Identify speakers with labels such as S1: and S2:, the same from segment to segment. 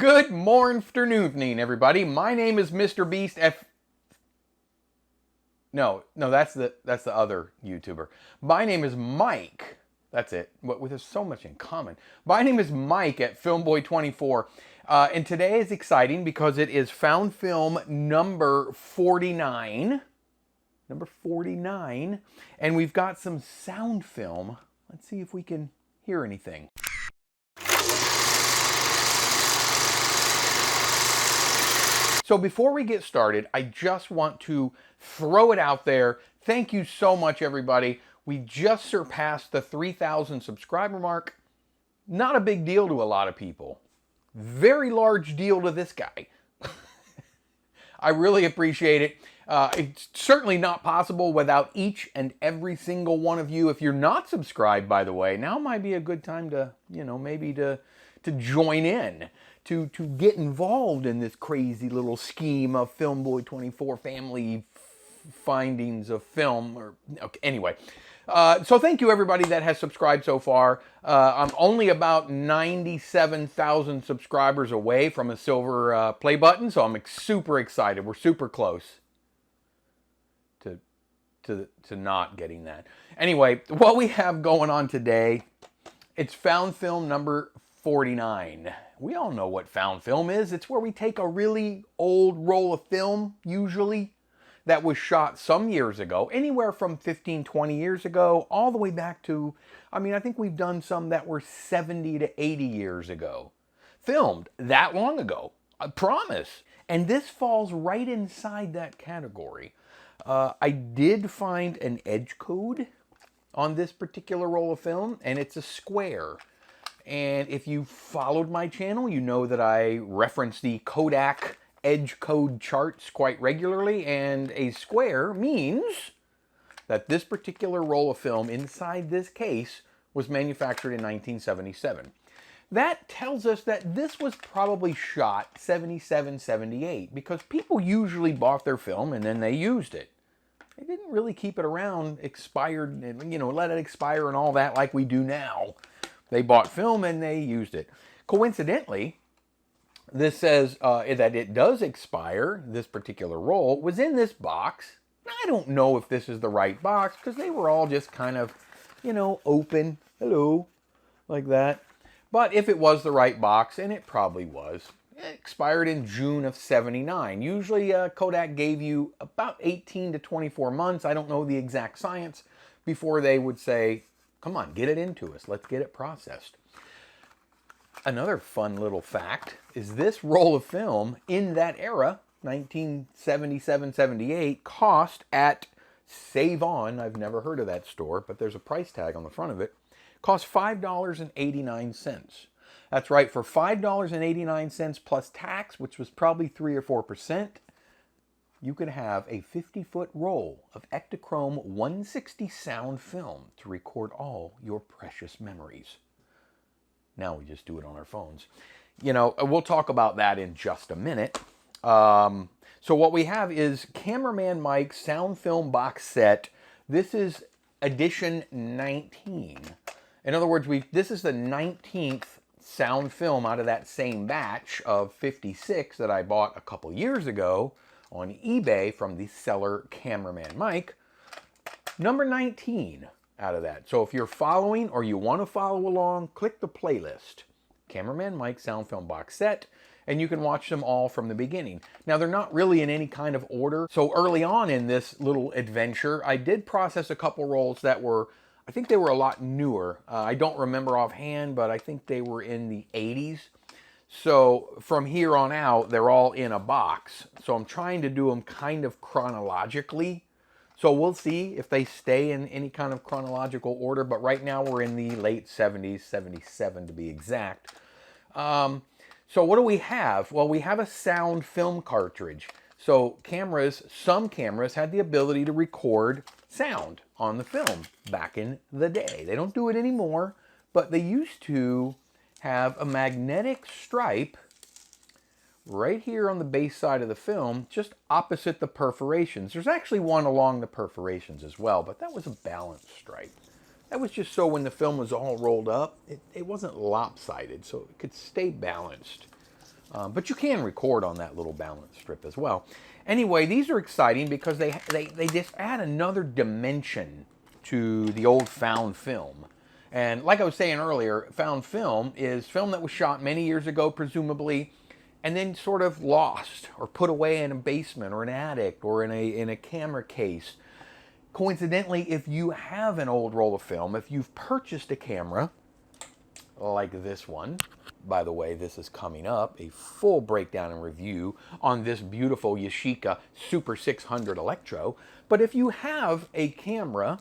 S1: Good morning, everybody. My name is Mr. Beast F. No, that's the other YouTuber. My name is Mike. That's it. There's so much in common. My name is Mike at Filmboy24. And today is exciting because it is found film number 49. Number 49. And we've got some sound film. Let's see if we can hear anything. So before we get started, I just want to throw it out there. Thank you so much, everybody. We just surpassed the 3,000 subscriber mark. Not a big deal to a lot of people. Very large deal to this guy. I really appreciate it. It's certainly not possible without each and every single one of you. If you're not subscribed, by the way, now might be a good time to, maybe to join in. To get involved in this crazy little scheme of Filmboy24 family findings of film. Anyway, so thank you everybody that has subscribed so far. I'm only about 97,000 subscribers away from a silver play button, so I'm super excited. We're super close to not getting that. Anyway, what we have going on today, it's found film number 49. We all know what found film is. It's where we take a really old roll of film, usually, that was shot some years ago, anywhere from 15, 20 years ago, all the way back to, I think we've done some that were 70 to 80 years ago. Filmed that long ago, I promise. And this falls right inside that category. I did find an edge code on this particular roll of film, and it's a square. And if you followed my channel, you know that I reference the Kodak edge code charts quite regularly, and a square means that this particular roll of film inside this case was manufactured in 1977. That tells us that this was probably shot 77, 78, because people usually bought their film and then they used it. They didn't really keep it around, expired, let it expire and all that like we do now. They bought film and they used it. Coincidentally, this says that it does expire. This particular roll was in this box. I don't know if this is the right box because they were all just kind of, open. Hello, like that. But if it was the right box, and it probably was, it expired in June of 79. Usually Kodak gave you about 18 to 24 months. I don't know the exact science before they would say, come on, get it into us. Let's get it processed. Another fun little fact is this roll of film in that era, 1977-78, cost at Save On, I've never heard of that store, but there's a price tag on the front of it, cost $5.89. That's right, for $5.89 plus tax, which was probably 3 or 4%, you could have a 50-foot roll of Ektachrome 160 sound film to record all your precious memories. Now we just do it on our phones. We'll talk about that in just a minute. So what we have is Cameraman Mike's sound film box set. This is edition 19. In other words, this is the 19th sound film out of that same batch of 56 that I bought a couple years ago on eBay from the seller Cameraman Mike. Number 19 out of that. So if you're following or you want to follow along, click the playlist. Cameraman Mike sound film box set, and you can watch them all from the beginning. Now they're not really in any kind of order. So early on in this little adventure, I did process a couple rolls that were, I think they were a lot newer. I don't remember offhand, but I think they were in the 80s. So from here on out, they're all in a box. So I'm trying to do them kind of chronologically. So we'll see if they stay in any kind of chronological order. But right now we're in the late 70s, 77 to be exact. So what do we have? Well, we have a sound film cartridge. So some cameras had the ability to record sound on the film back in the day. They don't do it anymore, but they used to have a magnetic stripe right here on the base side of the film, just opposite the perforations. There's actually one along the perforations as well, but that was a balanced stripe. That was just so when the film was all rolled up, it wasn't lopsided, so it could stay balanced. But you can record on that little balance strip as well. Anyway, these are exciting because they just add another dimension to the old found film. And like I was saying earlier, found film is film that was shot many years ago, presumably, and then sort of lost or put away in a basement or an attic or in a camera case. Coincidentally, if you have an old roll of film, if you've purchased a camera like this one, by the way, this is coming up, a full breakdown and review on this beautiful Yashica Super 600 Electro. But if you have a camera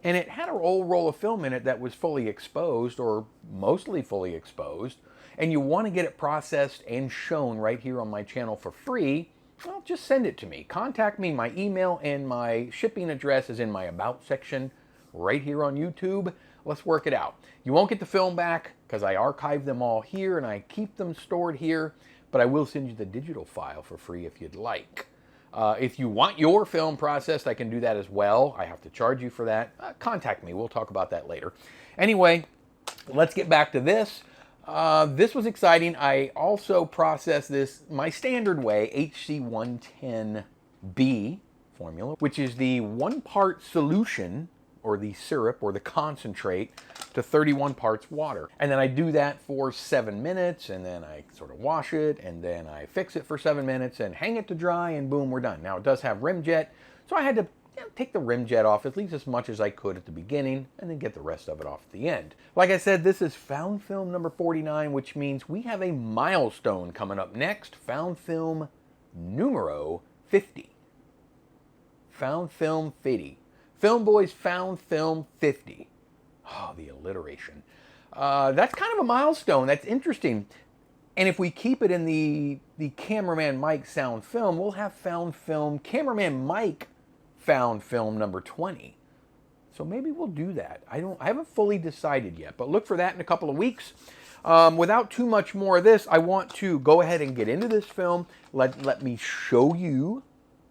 S1: and it had an old roll of film in it that was fully exposed or mostly fully exposed, and you want to get it processed and shown right here on my channel for free, well, just send it to me. Contact me. My email and my shipping address is in my About section right here on YouTube. Let's work it out. You won't get the film back because I archive them all here and I keep them stored here, but I will send you the digital file for free if you'd like. If you want your film processed, I can do that as well. I have to charge you for that. Contact me. We'll talk about that later. Anyway, let's get back to this. This was exciting. I also processed this my standard way, HC110B formula, which is the 1-part solution or the syrup or the concentrate to 31 parts water. And then I do that for 7 minutes, and then I sort of wash it, and then I fix it for 7 minutes and hang it to dry, and boom, we're done. Now it does have rim jet, so I had to take the rim jet off at least as much as I could at the beginning and then get the rest of it off at the end. Like I said, this is found film number 49, which means we have a milestone coming up next. Found film numero 50. Found film 50. Filmboy's found film 50. Oh, the alliteration. That's kind of a milestone. That's interesting. And if we keep it in the Cameraman Mike sound film, we'll have found film, Cameraman Mike found film number 20. So maybe we'll do that. I haven't fully decided yet, but look for that in a couple of weeks. Without too much more of this, I want to go ahead and get into this film. Let me show you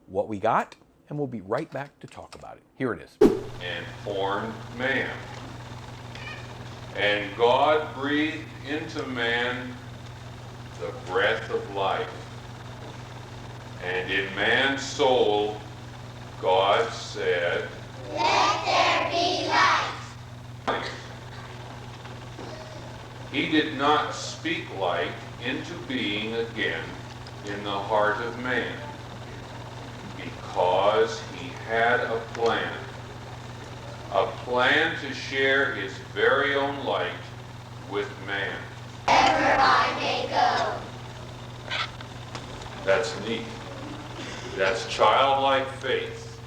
S1: what we got, and we'll be right back to talk about it. Here it is.
S2: And formed man. And God breathed into man the breath of life. And in man's soul, God said, "Let there be light." He did not speak light into being again in the heart of man, because he had a plan to share his very own light with man. Wherever I may go. That's neat. That's childlike faith.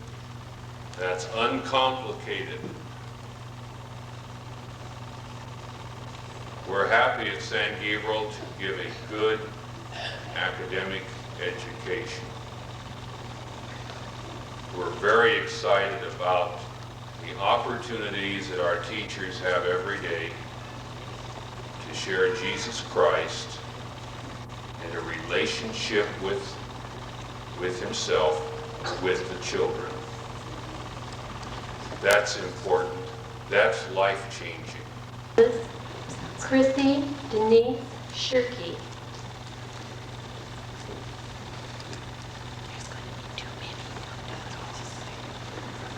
S2: That's uncomplicated. We're happy at San Gabriel to give a good academic education. We're very excited about the opportunities that our teachers have every day to share Jesus Christ and a relationship with himself, with the children. That's important. That's life-changing.
S3: Chrissy Denise Shirkey.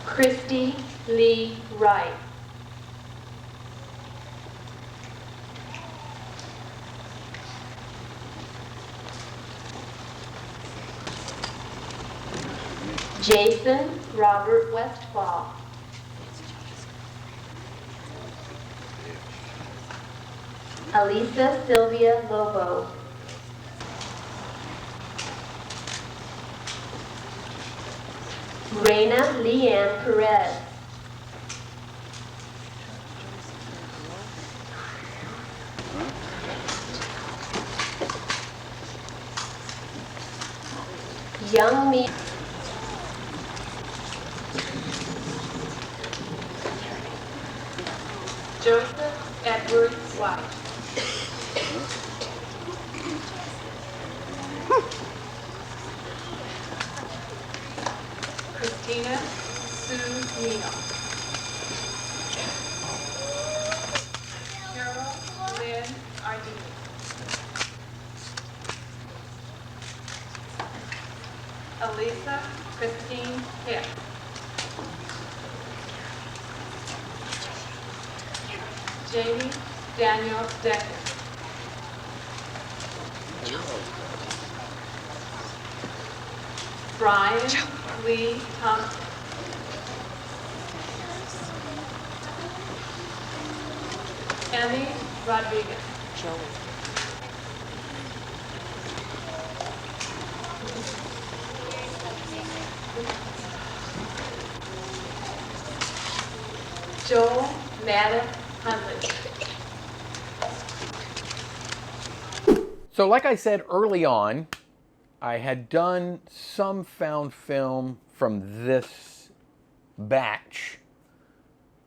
S3: Christy Lee Wright. Jason Robert Westfall. Alisa Sylvia Lobo. Reina Leanne Perez. Young Me. Joseph Edward White. Christina Sue Nino. Carol Lynn Ardini. Elisa Christine Hick. Jamie Daniel Decker. Brian Lee Thompson. Emmy Rodriguez. Joel Maddox Huntley.
S1: So like I said early on, I had done some found film from this batch.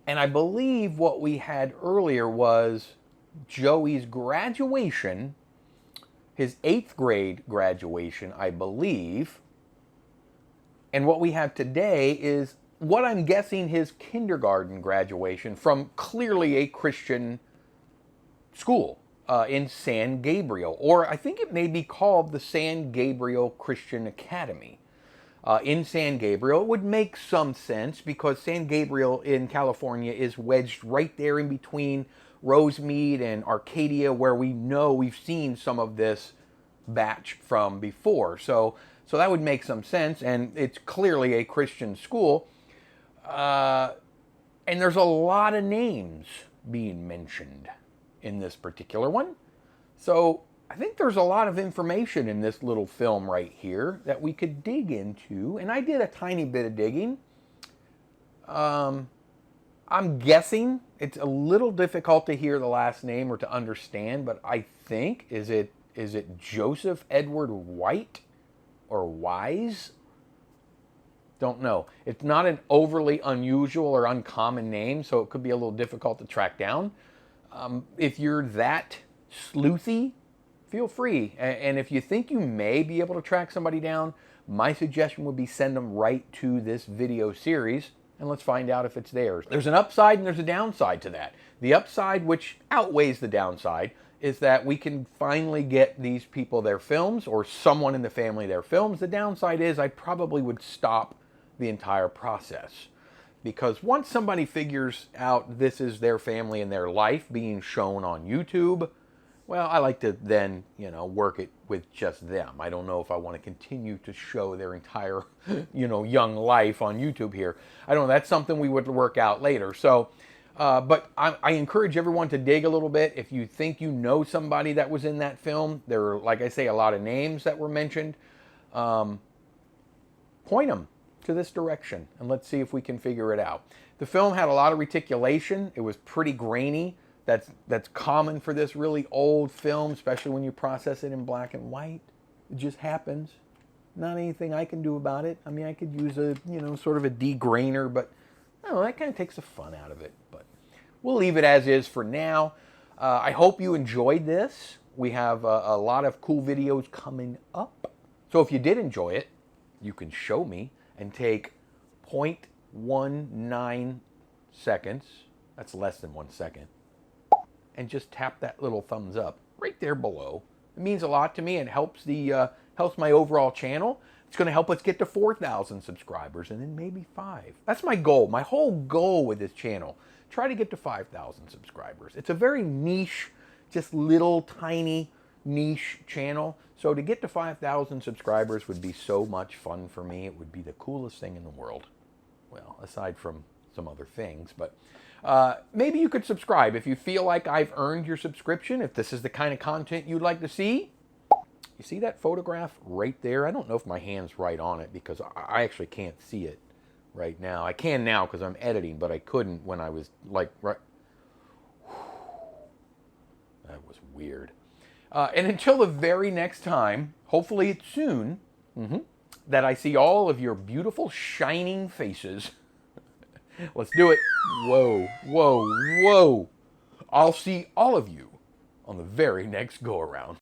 S1: And I believe what we had earlier was Joey's graduation, his 8th grade graduation, I believe. And what we have today is what I'm guessing his kindergarten graduation from clearly a Christian school in San Gabriel. Or I think it may be called the San Gabriel Christian Academy. In San Gabriel. It would make some sense because San Gabriel in California is wedged right there in between Rosemead and Arcadia, where we know we've seen some of this batch from before. So that would make some sense, and it's clearly a Christian school. And there's a lot of names being mentioned in this particular one. So I think there's a lot of information in this little film right here that we could dig into, and I did a tiny bit of digging. I'm guessing it's a little difficult to hear the last name or to understand, but I think, is it Joseph Edward White or Wise? Don't know. It's not an overly unusual or uncommon name, so it could be a little difficult to track down. If you're that sleuthy, feel free. And if you think you may be able to track somebody down, my suggestion would be send them right to this video series and let's find out if it's theirs. There's an upside and there's a downside to that. The upside, which outweighs the downside, is that we can finally get these people their films or someone in the family their films. The downside is I probably would stop the entire process. Because once somebody figures out this is their family and their life being shown on YouTube, well, I like to then, work it with just them. I don't know if I want to continue to show their entire, young life on YouTube here. I don't know. That's something we would work out later. So, but I encourage everyone to dig a little bit. If you think you know somebody that was in that film, there are, like I say, a lot of names that were mentioned. Point them to this direction and let's see if we can figure it out. The film had a lot of reticulation. It was pretty grainy. That's common for this really old film, especially when you process it in black and white. It just happens. Not anything I can do about it. I mean, I could use a, sort of a degrainer, but I don't know, that kind of takes the fun out of it. But we'll leave it as is for now. I hope you enjoyed this. We have a lot of cool videos coming up. So if you did enjoy it, you can show me and take 0.19 seconds. That's less than 1 second. And just tap that little thumbs up right there below. It means a lot to me and helps helps my overall channel. It's going to help us get to 4,000 subscribers and then maybe 5. That's my goal. My whole goal with this channel. Try to get to 5,000 subscribers. It's a very niche, just little tiny niche channel. So to get to 5,000 subscribers would be so much fun for me. It would be the coolest thing in the world. Well, aside from some other things, but maybe you could subscribe if you feel like I've earned your subscription, if this is the kind of content you'd like to see. You see that photograph right there? I don't know if my hand's right on it because I actually can't see it right now. I can now because I'm editing, but I couldn't when I was like right. That was weird. And until the very next time, hopefully it's soon, that I see all of your beautiful shining faces. Let's do it. Whoa, whoa, whoa. I'll see all of you on the very next go-around.